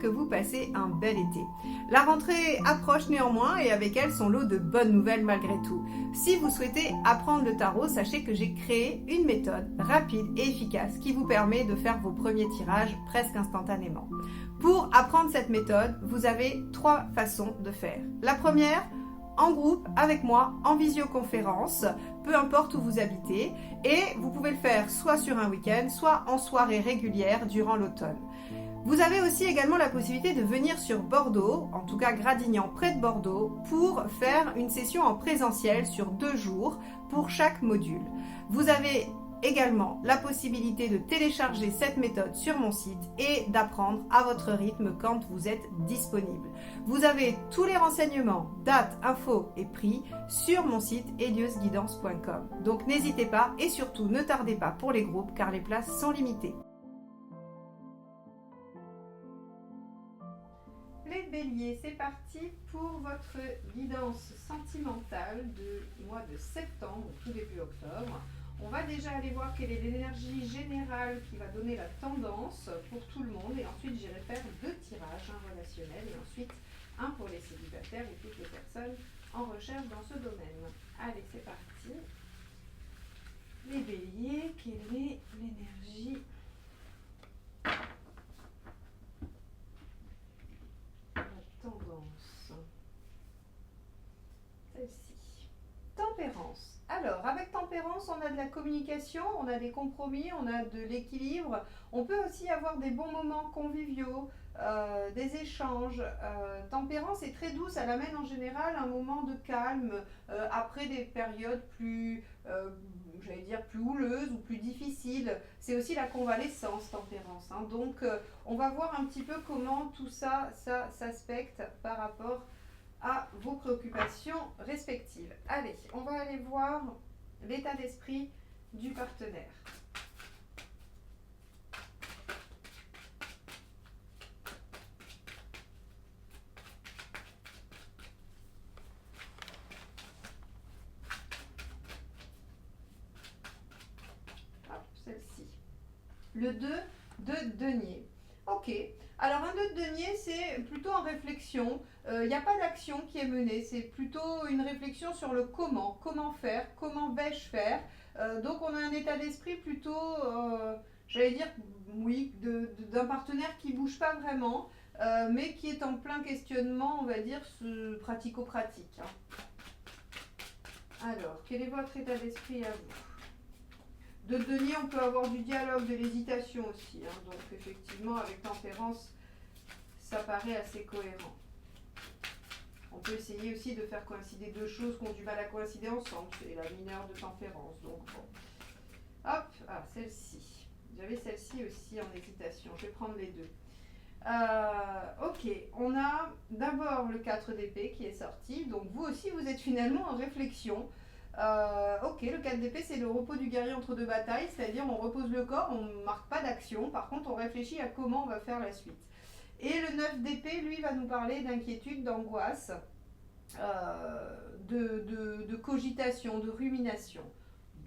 que vous passez un bel été. La rentrée approche néanmoins et avec elle son lot de bonnes nouvelles malgré tout. Si vous souhaitez apprendre le tarot, sachez que j'ai créé une méthode rapide et efficace qui vous permet de faire vos premiers tirages presque instantanément. Pour apprendre cette méthode, vous avez 3 façons de faire. La première, en groupe, avec moi, en visioconférence, peu importe où vous habitez, et vous pouvez le faire soit sur un week-end, soit en soirée régulière durant l'automne. Vous avez aussi également la possibilité de venir sur Bordeaux, en tout cas Gradignan près de Bordeaux, pour faire une session en présentiel sur 2 jours pour chaque module. Vous avez également la possibilité de télécharger cette méthode sur mon site et d'apprendre à votre rythme quand vous êtes disponible. Vous avez tous les renseignements, dates, infos et prix sur mon site eliusguidance.com. Donc n'hésitez pas et surtout ne tardez pas pour les groupes car les places sont limitées. Les béliers, c'est parti pour votre guidance sentimentale du mois de septembre, tout début octobre. On va déjà aller voir quelle est l'énergie générale qui va donner la tendance pour tout le monde. Et ensuite, j'irai faire 2 tirages, un relationnel et ensuite un pour les célibataires ou toutes les personnes en recherche dans ce domaine. Allez, c'est parti. Les béliers, quelle est l'énergie ? Tendance. Celle-ci. Tempérance. Alors, avec tempérance, on a de la communication, on a des compromis, on a de l'équilibre. On peut aussi avoir des bons moments conviviaux, des échanges. Tempérance est très douce, elle amène en général un moment de calme après des périodes plus, plus houleuses ou plus difficiles. C'est aussi la convalescence, tempérance. Hein. Donc, on va voir un petit peu comment tout ça s'aspecte par rapport à vos préoccupations respectives. Allez, on va aller voir l'état d'esprit du partenaire. Hop, celle-ci. Le 2 de denier. Ok. Alors un 2 de denier, c'est plutôt en réflexion. Il n'y a pas d'action qui est menée. C'est plutôt une réflexion sur le comment. Comment faire ? Comment vais-je faire ? Donc on a un état d'esprit plutôt, d'un partenaire qui ne bouge pas vraiment, mais qui est en plein questionnement, on va dire, pratico-pratique. Hein. Alors, quel est votre état d'esprit à vous ? De denier, on peut avoir du dialogue, de l'hésitation aussi. Hein. Donc effectivement, avec tempérance, ça paraît assez cohérent. On peut essayer aussi de faire coïncider 2 choses qui ont du mal à coïncider ensemble. C'est la mineure de tempérance. Donc bon. Hop, celle-ci. J'avais celle-ci aussi en hésitation. Je vais prendre les 2. Ok, on a d'abord le 4 d'épée qui est sorti. Donc vous aussi, vous êtes finalement en réflexion. Ok, le 4 d'épée, c'est le repos du guerrier entre 2 batailles, c'est-à-dire on repose le corps, on ne marque pas d'action, par contre on réfléchit à comment on va faire la suite. Et le 9 d'épée, lui, va nous parler d'inquiétude, d'angoisse, de cogitation, de rumination.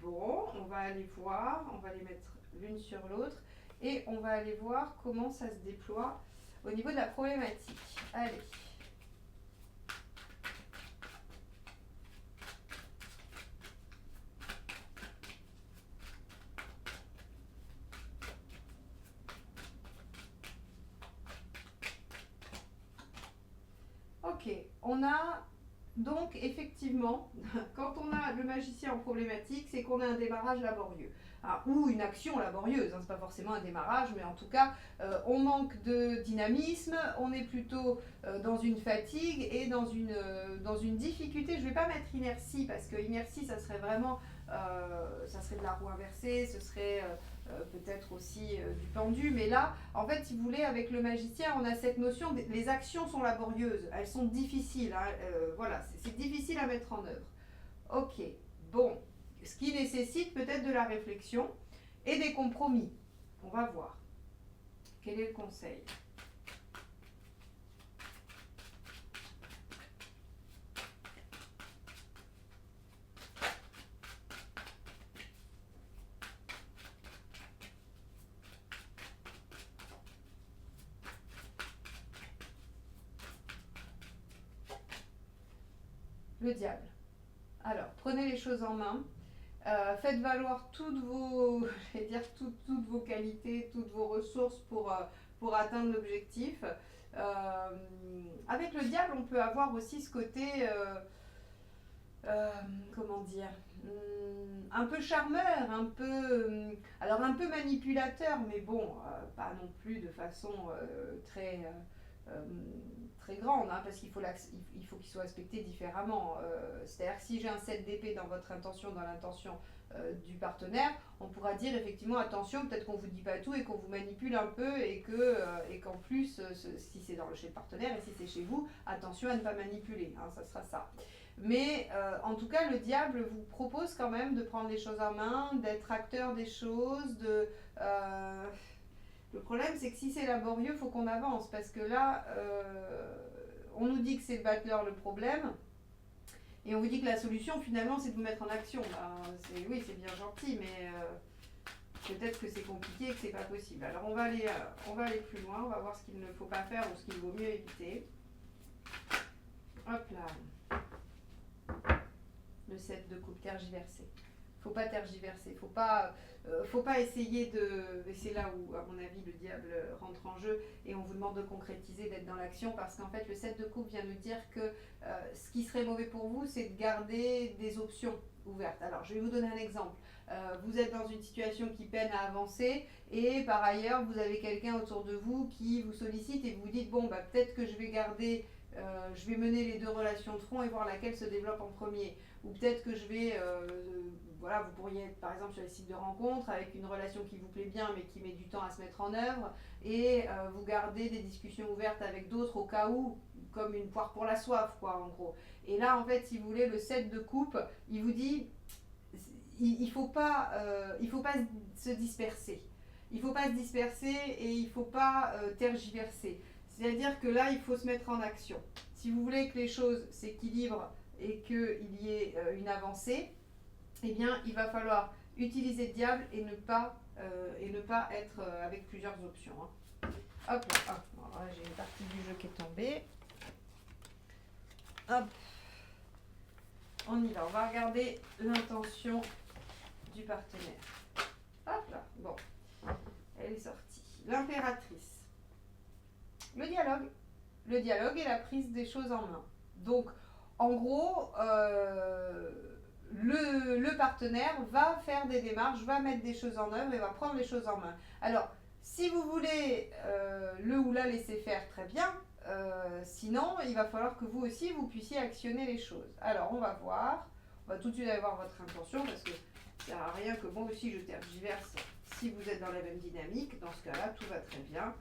Bon, on va aller voir, on va les mettre l'une sur l'autre, et on va aller voir comment ça se déploie au niveau de la problématique. Allez. Ok, on a donc effectivement, quand on a le magicien en problématique, c'est qu'on a un démarrage laborieux. Ou une action laborieuse, hein, c'est pas forcément un démarrage, mais en tout cas, on manque de dynamisme, on est plutôt dans une fatigue et dans une difficulté. Je ne vais pas mettre inertie, parce que inertie, ça serait vraiment, ça serait de la roue inversée, ce serait peut-être aussi du pendu, mais là, en fait, si vous voulez, avec le magicien, on a cette notion, les actions sont laborieuses, elles sont difficiles, hein, voilà, c'est difficile à mettre en œuvre. Ok, bon. Ce qui nécessite peut-être de la réflexion et des compromis. On va voir. Quel est le conseil ? le diable. Alors, prenez les choses en main. Faites valoir toutes vos, je vais dire, toutes vos qualités, toutes vos ressources pour atteindre l'objectif. Avec le diable, on peut avoir aussi ce côté, comment dire, un peu charmeur, alors un peu manipulateur, mais bon, pas non plus de façon euh, très grande, hein, parce il faut qu'il soit aspecté différemment. C'est-à-dire que si j'ai un 7 d'épée dans votre intention, dans l'intention du partenaire, on pourra dire effectivement attention, peut-être qu'on vous dit pas tout et qu'on vous manipule un peu et qu'en plus, si c'est chez le partenaire et si c'est chez vous, attention à ne pas manipuler, hein, ça sera ça. Mais en tout cas, le diable vous propose quand même de prendre les choses en main, d'être acteur des choses, le problème, c'est que si c'est laborieux, il faut qu'on avance. Parce que là, on nous dit que c'est le battleur le problème. Et on vous dit que la solution, finalement, c'est de vous mettre en action. Oui, c'est bien gentil, mais peut-être que c'est compliqué et que c'est pas possible. Alors, on va aller plus loin. On va voir ce qu'il ne faut pas faire ou ce qu'il vaut mieux éviter. Hop là. Le 7 de coupe tergiversé. Faut pas tergiverser, faut pas essayer et c'est là où à mon avis le diable rentre en jeu et on vous demande de concrétiser, d'être dans l'action parce qu'en fait le 7 de coupe vient nous dire que ce qui serait mauvais pour vous c'est de garder des options ouvertes. Alors je vais vous donner un exemple. Vous êtes dans une situation qui peine à avancer et par ailleurs vous avez quelqu'un autour de vous qui vous sollicite et vous vous dites bon bah peut-être que je vais mener les deux relations de front et voir laquelle se développe en premier. Ou peut-être que vous pourriez être par exemple sur les sites de rencontres avec une relation qui vous plaît bien mais qui met du temps à se mettre en œuvre et vous gardez des discussions ouvertes avec d'autres au cas où, comme une poire pour la soif quoi en gros. Et là en fait si vous voulez le 7 de coupe, il vous dit il faut pas se disperser. Il faut pas se disperser et il faut pas tergiverser. C'est-à-dire que là il faut se mettre en action. Si vous voulez que les choses s'équilibrent et qu'il y ait une avancée, eh bien, il va falloir utiliser le diable et ne pas être avec plusieurs options. Hein. Hop là, alors là j'ai une partie du jeu qui est tombée. Hop, on y va, on va regarder l'intention du partenaire. Hop là, bon, elle est sortie. L'impératrice. Le dialogue et la prise des choses en main. Donc, en gros, le partenaire va faire des démarches, va mettre des choses en œuvre et va prendre les choses en main. Alors, si vous voulez le ou la laisser faire, très bien. Sinon, il va falloir que vous aussi, vous puissiez actionner les choses. Alors, on va voir. On va tout de suite aller voir votre intention parce que ça ne sert à rien que moi aussi je tergiverse si vous êtes dans la même dynamique. Dans ce cas-là, tout va très bien.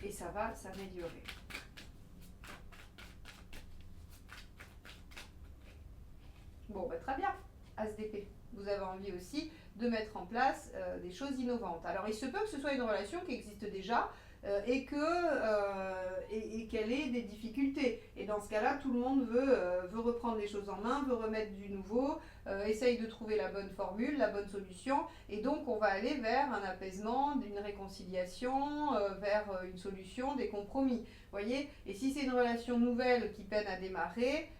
Et ça va s'améliorer. Bon, bah, très bien, As d'épée. Vous avez envie aussi de mettre en place des choses innovantes. Alors, il se peut que ce soit une relation qui existe déjà et qu'elle ait des difficultés. Et dans ce cas-là, tout le monde veut reprendre les choses en main, veut remettre du nouveau, essaye de trouver la bonne formule, la bonne solution. Et donc, on va aller vers un apaisement, une réconciliation, vers une solution, des compromis. Voyez. Et si c'est une relation nouvelle qui peine à démarrer,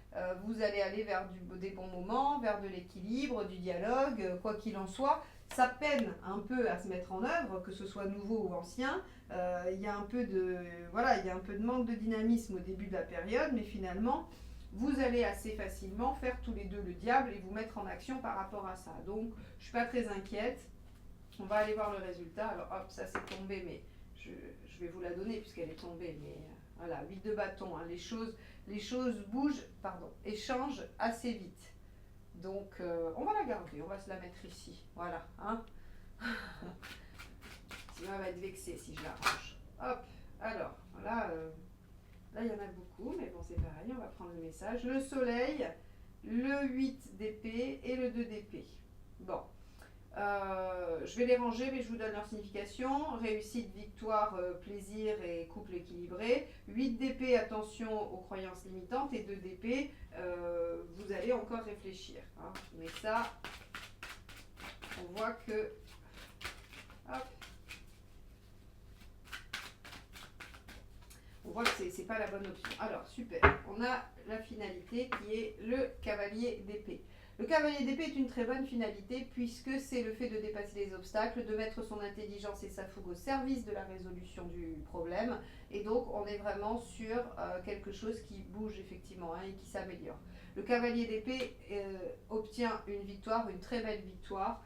vous allez aller vers des bons moments, vers de l'équilibre, du dialogue, quoi qu'il en soit. Ça peine un peu à se mettre en œuvre, que ce soit nouveau ou ancien. Il y a un peu de manque de dynamisme au début de la période, mais finalement, vous allez assez facilement faire tous les deux le diable et vous mettre en action par rapport à ça. Donc, je ne suis pas très inquiète. On va aller voir le résultat. Alors, hop, ça c'est tombé, mais je vais vous la donner puisqu'elle est tombée. Mais voilà, 8 de bâton. Hein, les choses bougent, et changent assez vite. Donc, on va la garder, on va se la mettre ici. Voilà. Hein. Sinon, elle va être vexée si je la range. Hop, alors, là, il y en a beaucoup, mais bon, c'est pareil, on va prendre le message. Le soleil, le 8 d'épée et le 2 d'épée. Bon. Je vais les ranger, mais je vous donne leur signification. Réussite, victoire, plaisir et couple équilibré. 8 d'épée, attention aux croyances limitantes. Et 2 d'épée, vous allez encore réfléchir. Hein. Mais ça, on voit que... Hop. On voit que c'est pas la bonne option. Alors, super. On a la finalité qui est le cavalier d'épée. Le cavalier d'épée est une très bonne finalité puisque c'est le fait de dépasser les obstacles, de mettre son intelligence et sa fougue au service de la résolution du problème. Et donc, on est vraiment sur quelque chose qui bouge effectivement et qui s'améliore. Le cavalier d'épée obtient une victoire, une très belle victoire.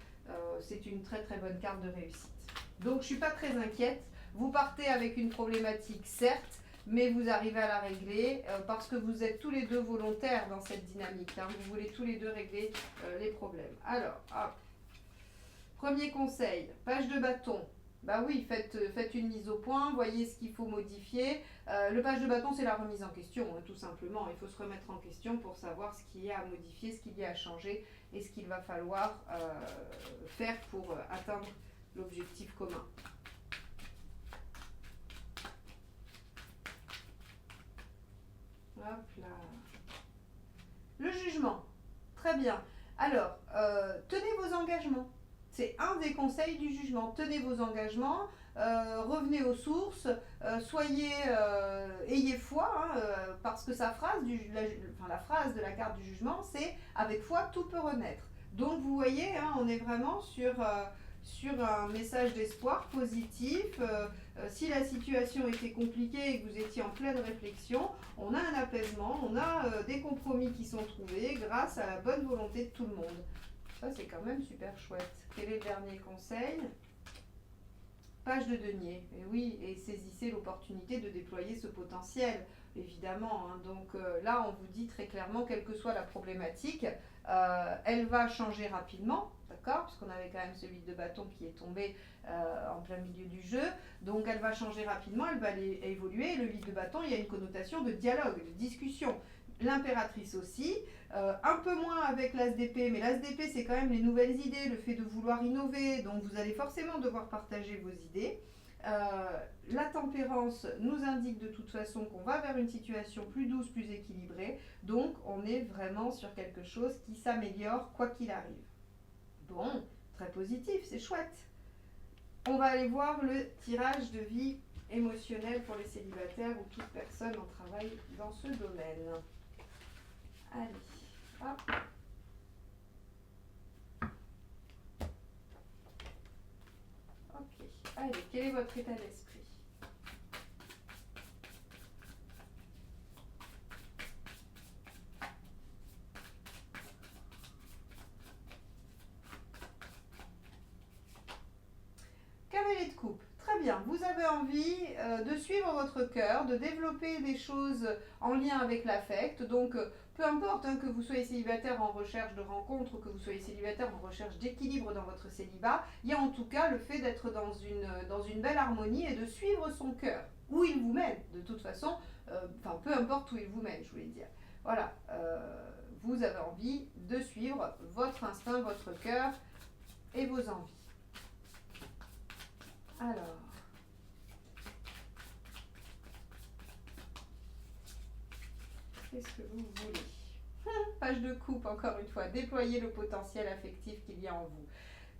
C'est une très très bonne carte de réussite. Donc, je ne suis pas très inquiète. Vous partez avec une problématique, certes, mais vous arrivez à la régler parce que vous êtes tous les deux volontaires dans cette dynamique. Hein. Vous voulez tous les deux régler les problèmes. Alors, premier conseil, page de bâton. Bah oui, faites une mise au point, voyez ce qu'il faut modifier. Le page de bâton, c'est la remise en question, hein, tout simplement. Il faut se remettre en question pour savoir ce qu'il y a à modifier, ce qu'il y a à changer et ce qu'il va falloir faire pour atteindre l'objectif commun. Hop là. Le jugement. Très bien. Alors, tenez vos engagements. C'est un des conseils du jugement. Tenez vos engagements, revenez aux sources, ayez foi, hein, parce que la phrase de la carte du jugement, c'est « avec foi, tout peut renaître ». Donc, vous voyez, hein, on est vraiment sur un message d'espoir positif. Si la situation était compliquée et que vous étiez en pleine réflexion, on a un apaisement, on a des compromis qui sont trouvés grâce à la bonne volonté de tout le monde. Ça, c'est quand même super chouette. Quel est le dernier conseil? Page de denier. Et oui, et saisissez l'opportunité de déployer ce potentiel, évidemment. Hein. Donc là, on vous dit très clairement, quelle que soit la problématique, elle va changer rapidement, d'accord? Parce qu'on avait quand même ce 8 de bâton qui est tombé en plein milieu du jeu. Donc elle va changer rapidement, elle va évoluer. Le 8 de bâton, il y a une connotation de dialogue, de discussion. L'impératrice aussi, un peu moins avec l'as d'épée, mais l'as d'épée c'est quand même les nouvelles idées, le fait de vouloir innover, donc vous allez forcément devoir partager vos idées. La tempérance nous indique de toute façon qu'on va vers une situation plus douce, plus équilibrée, donc on est vraiment sur quelque chose qui s'améliore quoi qu'il arrive. Bon, très positif, c'est chouette. On va aller voir le tirage de vie émotionnelle pour les célibataires ou toute personne en travail dans ce domaine. Allez, hop. Ok, allez, quel est votre état d'esprit? Cavalier de coupe. Très bien, vous avez envie de suivre votre cœur, de développer des choses en lien avec l'affect. Donc, peu importe hein, que vous soyez célibataire en recherche de rencontre ou que vous soyez célibataire en recherche d'équilibre dans votre célibat, il y a en tout cas le fait d'être dans une belle harmonie et de suivre son cœur, où il vous mène, de toute façon, peu importe où il vous mène, je voulais dire. Voilà, vous avez envie de suivre votre instinct, votre cœur et vos envies. Alors, qu'est-ce que vous voulez? Page de coupe, encore une fois, déployer le potentiel affectif qu'il y a en vous.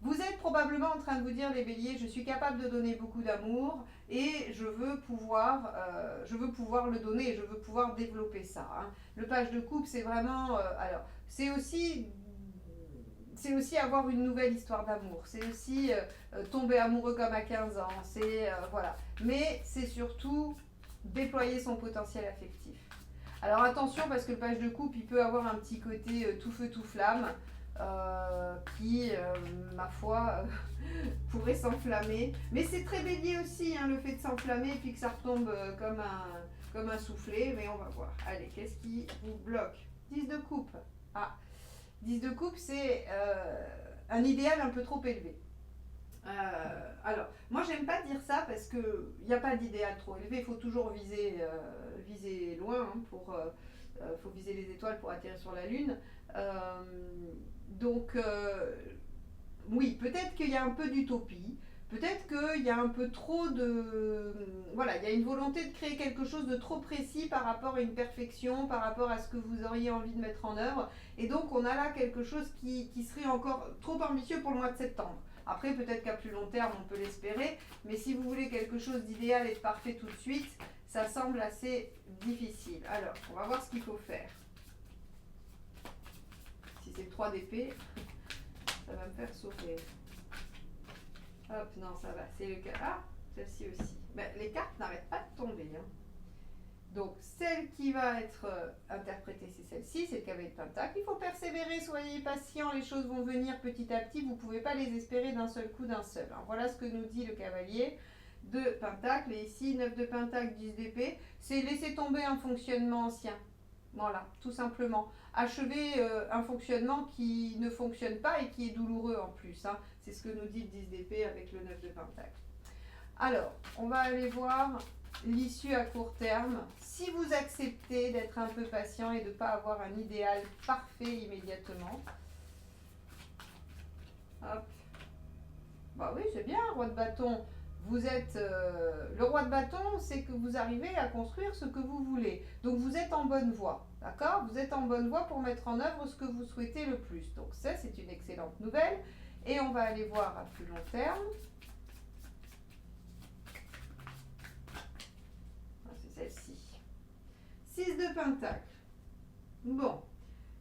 Vous êtes probablement en train de vous dire, les béliers, je suis capable de donner beaucoup d'amour et je veux pouvoir le donner, je veux pouvoir développer ça. Hein. Le page de coupe, c'est vraiment... c'est aussi avoir une nouvelle histoire d'amour, c'est aussi tomber amoureux comme à 15 ans, voilà. Mais c'est surtout déployer son potentiel affectif. Alors attention parce que le page de coupe, il peut avoir un petit côté tout feu tout flamme qui, ma foi, pourrait s'enflammer. Mais c'est très bélier aussi, hein, le fait de s'enflammer et puis que ça retombe comme un soufflet, mais on va voir. Allez, qu'est-ce qui vous bloque? 10 de coupe. Ah, 10 de coupe, c'est un idéal un peu trop élevé. Alors, moi j'aime pas dire ça parce qu'il n'y a pas d'idéal trop élevé, il faut toujours viser loin, hein, faut viser les étoiles pour atterrir sur la Lune. Oui, peut-être qu'il y a un peu d'utopie, peut-être qu'il y a un peu trop de... Voilà, il y a une volonté de créer quelque chose de trop précis par rapport à une perfection, par rapport à ce que vous auriez envie de mettre en œuvre. Et donc on a là quelque chose qui serait encore trop ambitieux pour le mois de septembre. Après, peut-être qu'à plus long terme, on peut l'espérer, mais si vous voulez quelque chose d'idéal et de parfait tout de suite, ça semble assez difficile. Alors, on va voir ce qu'il faut faire. Si c'est 3 d'épée, ça va me faire sourire. Hop, non, ça va. C'est le cas. Ah, celle-ci aussi. Mais les cartes n'arrêtent pas de tomber. Hein. Donc, celle qui va être interprétée, c'est celle-ci, c'est le cavalier de pentacle. Il faut persévérer, soyez patient, les choses vont venir petit à petit. Vous ne pouvez pas les espérer d'un seul coup, d'un seul. Alors, voilà ce que nous dit le cavalier de pentacle. Et ici, 9 de pentacle, 10 d'épée. C'est laisser tomber un fonctionnement ancien. Voilà, tout simplement. Achever un fonctionnement qui ne fonctionne pas et qui est douloureux en plus. Hein. C'est ce que nous dit le 10 d'épée avec le 9 de pentacle. Alors, on va aller voir l'issue à court terme. Si vous acceptez d'être un peu patient et de ne pas avoir un idéal parfait immédiatement. Hop. Bah oui, c'est bien, roi de bâton. Vous êtes le roi de bâton, c'est que vous arrivez à construire ce que vous voulez. Donc vous êtes en bonne voie, d'accord? Vous êtes en bonne voie pour mettre en œuvre ce que vous souhaitez le plus. Donc ça, c'est une excellente nouvelle. Et on va aller voir à plus long terme. C'est celle-ci. 6 de pentacle. Bon,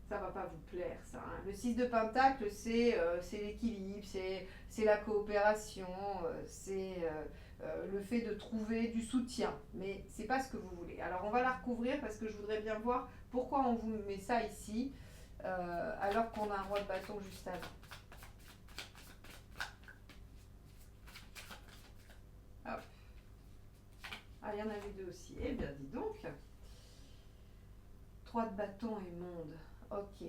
ça va pas vous plaire ça. Hein. Le 6 de pentacle, c'est l'équilibre, c'est la coopération, c'est le fait de trouver du soutien. Mais c'est pas ce que vous voulez. Alors on va la recouvrir parce que je voudrais bien voir pourquoi on vous met ça ici alors qu'on a un roi de bâton juste avant. Hop. Ah, il y en avait deux aussi. Eh bien, dis donc. 3 de bâton et monde. Ok,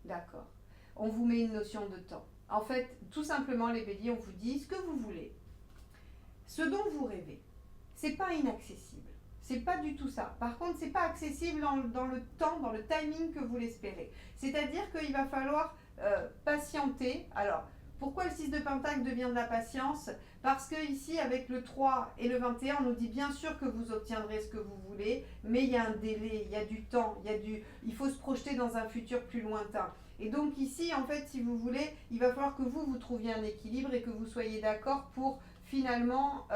d'accord. On vous met une notion de temps. En fait, tout simplement, les béliers, on vous dit ce que vous voulez. Ce dont vous rêvez, c'est pas inaccessible. C'est pas du tout ça. Par contre, c'est pas accessible dans le temps, dans le timing que vous l'espérez. C'est-à-dire qu'il va falloir patienter. Alors, pourquoi le 6 de pentacle devient de la patience? Parce que ici, avec le 3 et le 21, on nous dit bien sûr que vous obtiendrez ce que vous voulez, mais il y a un délai, il y a du temps, il faut se projeter dans un futur plus lointain. Et donc ici, en fait, si vous voulez, il va falloir que vous trouviez un équilibre et que vous soyez d'accord pour finalement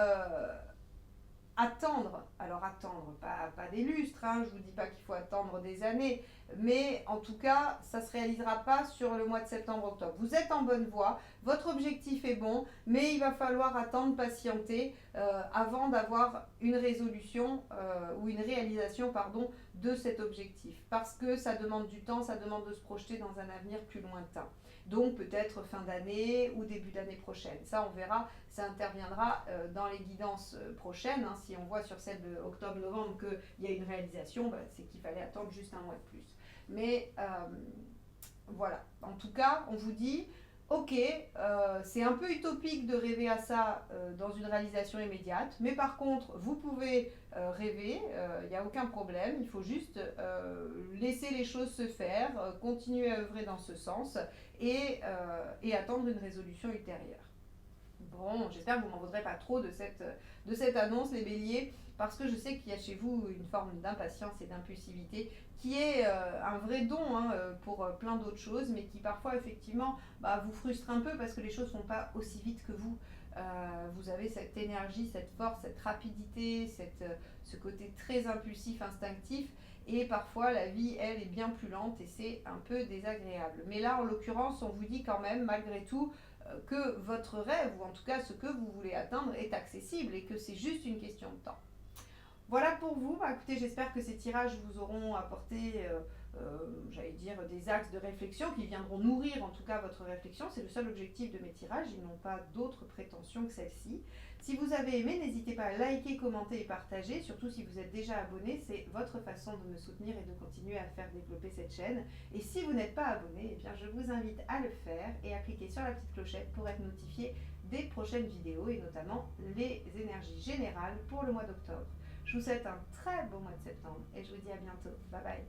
attendre. Alors attendre, pas des lustres, hein, je ne vous dis pas qu'il faut attendre des années, mais en tout cas, ça ne se réalisera pas sur le mois de septembre-octobre. Vous êtes en bonne voie, votre objectif est bon, mais il va falloir attendre, patienter avant d'avoir une résolution ou une réalisation pardon, de cet objectif. Parce que ça demande du temps, ça demande de se projeter dans un avenir plus lointain. Donc peut-être fin d'année ou début d'année prochaine. Ça, on verra, ça interviendra dans les guidances prochaines. Hein. Si on voit sur celle de octobre-novembre qu'il y a une réalisation, bah, c'est qu'il fallait attendre juste un mois de plus. Mais voilà, en tout cas, on vous dit, ok, c'est un peu utopique de rêver à ça dans une réalisation immédiate, mais par contre, vous pouvez rêver, il n'y a aucun problème, il faut juste laisser les choses se faire, continuer à œuvrer dans ce sens et attendre une résolution ultérieure. Bon, j'espère que vous ne m'en voudrez pas trop de cette annonce, les béliers, parce que je sais qu'il y a chez vous une forme d'impatience et d'impulsivité qui est un vrai don hein, pour plein d'autres choses, mais qui parfois effectivement vous frustre un peu parce que les choses ne vont pas aussi vite que vous. Vous avez cette énergie, cette force, cette rapidité, ce côté très impulsif, instinctif, et parfois la vie, elle, est bien plus lente et c'est un peu désagréable. Mais là, en l'occurrence, on vous dit quand même, malgré tout, que votre rêve, ou en tout cas ce que vous voulez atteindre, est accessible et que c'est juste une question de temps. Voilà pour vous. Écoutez, j'espère que ces tirages vous auront apporté, j'allais dire, des axes de réflexion qui viendront nourrir en tout cas votre réflexion. C'est le seul objectif de mes tirages. Ils n'ont pas d'autres prétentions que celle-ci. Si vous avez aimé, n'hésitez pas à liker, commenter et partager. Surtout si vous êtes déjà abonné, c'est votre façon de me soutenir et de continuer à faire développer cette chaîne. Et si vous n'êtes pas abonné, eh bien, je vous invite à le faire et à cliquer sur la petite clochette pour être notifié des prochaines vidéos et notamment les énergies générales pour le mois d'octobre. Je vous souhaite un très beau mois de septembre et je vous dis à bientôt. Bye bye.